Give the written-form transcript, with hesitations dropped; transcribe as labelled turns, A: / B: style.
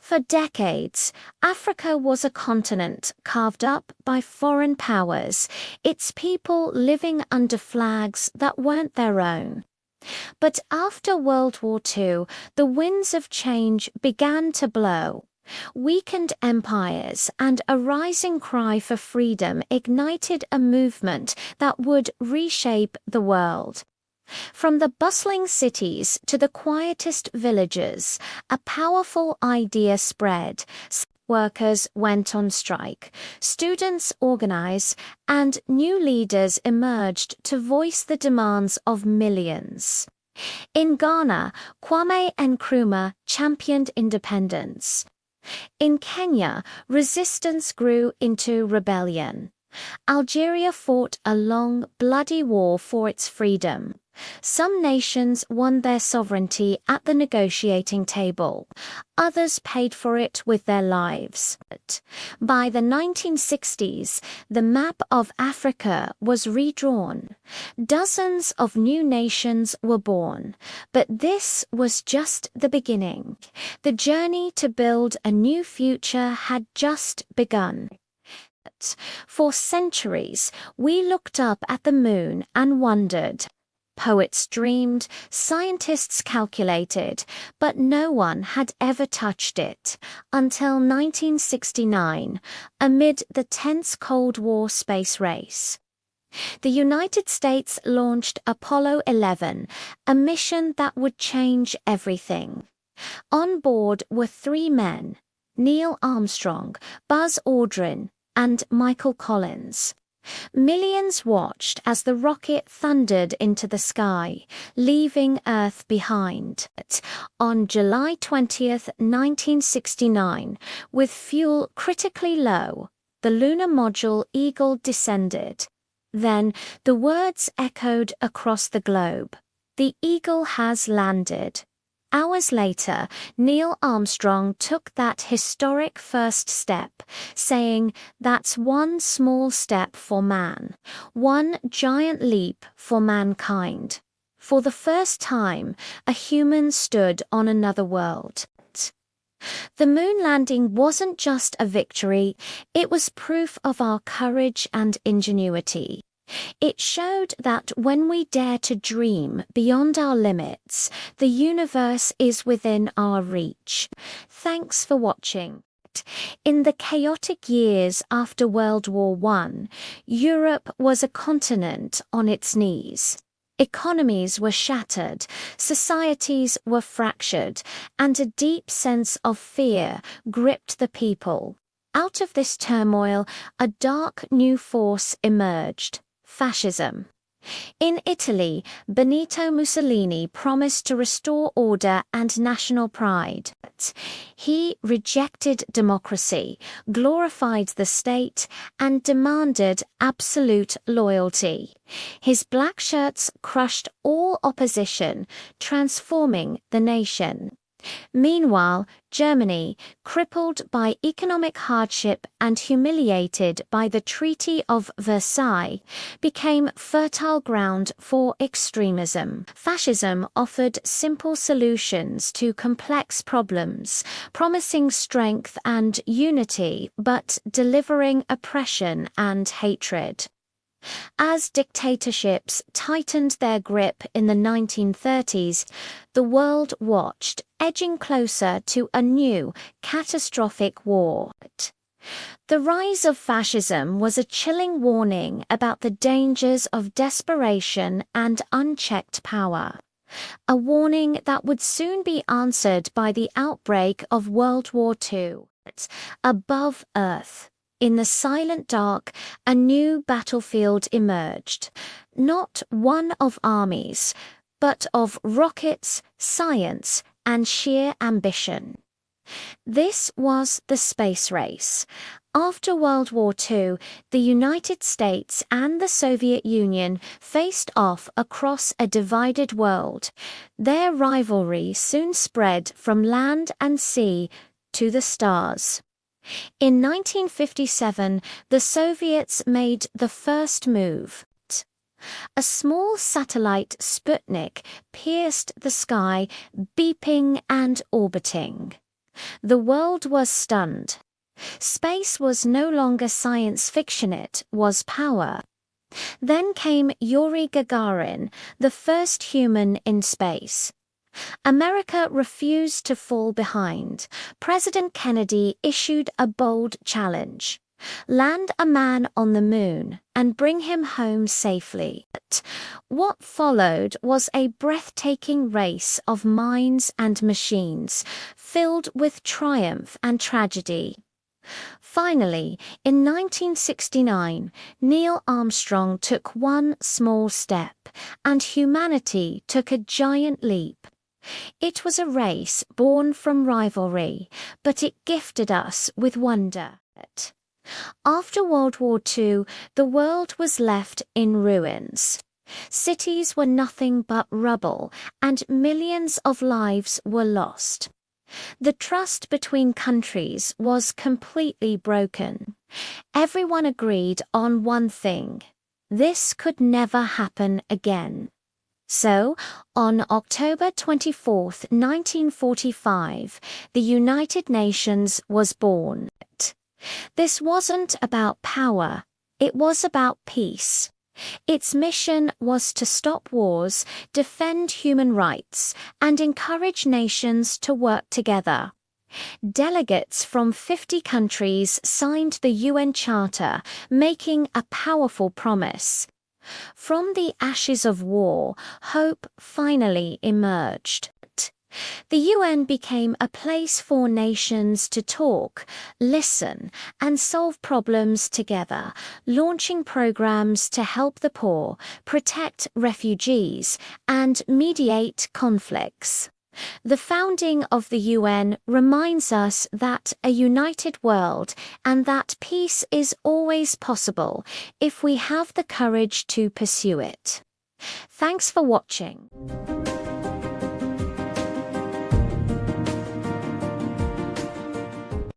A: For decades, Africa was a continent carved up by foreign powers, its people living under flags that weren't their own. But after World War II, the winds of change began to blow. Weakened empires and a rising cry for freedom ignited a movement that would reshape the world. From the bustling cities to the quietest villages, a powerful idea spread. Workers went on strike, students organized, and new leaders emerged to voice the demands of millions. In Ghana, Kwame Nkrumah championed independence. In Kenya, resistance grew into rebellion. Algeria fought a long, bloody war for its freedom. Some nations won their sovereignty at the negotiating table. Others paid for it with their lives. By the 1960s, the map of Africa was redrawn. Dozens of new nations were born. But this was just the beginning. The journey to build a new future had just begun. For centuries, we looked up at the moon and wondered. Poets dreamed, scientists calculated, but no one had ever touched it until 1969, amid the tense Cold War space race. The United States launched Apollo 11, a mission that would change everything. On board were three men: Neil Armstrong, Buzz Aldrin, and Michael Collins. Millions watched as the rocket thundered into the sky, leaving Earth behind. On July 20, 1969, with fuel critically low, the lunar module Eagle descended. Then the words echoed across the globe: "The Eagle has landed." Hours later, Neil Armstrong took that historic first step, saying, "That's one small step for man, one giant leap for mankind." For the first time, a human stood on another world. The moon landing wasn't just a victory, it was proof of our courage and ingenuity. It showed that when we dare to dream beyond our limits, the universe is within our reach. Thanks for watching. In the chaotic years after World War I, Europe was a continent on its knees. Economies were shattered, societies were fractured, and a deep sense of fear gripped the people. Out of this turmoil, a dark new force emerged: Fascism. In Italy, Benito Mussolini promised to restore order and national pride. He rejected democracy, glorified the state, and demanded absolute loyalty. His black shirts crushed all opposition, transforming the nation. Meanwhile, Germany, crippled by economic hardship and humiliated by the Treaty of Versailles, became fertile ground for extremism. Fascism offered simple solutions to complex problems, promising strength and unity but delivering oppression and hatred. As dictatorships tightened their grip in the 1930s, the world watched, edging closer to a new, catastrophic war. The rise of fascism was a chilling warning about the dangers of desperation and unchecked power. A warning that would soon be answered by the outbreak of World War II. Above Earth, in the silent dark, a new battlefield emerged, not one of armies, but of rockets, science, and sheer ambition. This was the space race. After World War II, the United States and the Soviet Union faced off across a divided world. Their rivalry soon spread from land and sea to the stars. In 1957, the Soviets made the first move. A small satellite, Sputnik, pierced the sky, beeping and orbiting. The world was stunned. Space was no longer science fiction, it was power. Then came Yuri Gagarin, the first human in space. America refused to fall behind. President Kennedy issued a bold challenge: land a man on the moon and bring him home safely. What followed was a breathtaking race of minds and machines, filled with triumph and tragedy. Finally, in 1969, Neil Armstrong took one small step, and humanity took a giant leap. It was a race born from rivalry, but it gifted us with wonder. After World War II, the world was left in ruins. Cities were nothing but rubble, and millions of lives were lost. The trust between countries was completely broken. Everyone agreed on one thing: this could never happen again. So, on October 24, 1945, the United Nations was born. This wasn't about power, it was about peace. Its mission was to stop wars, defend human rights, and encourage nations to work together. Delegates from 50 countries signed the UN Charter, making a powerful promise. From the ashes of war, hope finally emerged. The UN became a place for nations to talk, listen, and solve problems together, launching programs to help the poor, protect refugees, and mediate conflicts. The founding of the UN reminds us that a united world and that peace is always possible if we have the courage to pursue it. Thanks for watching.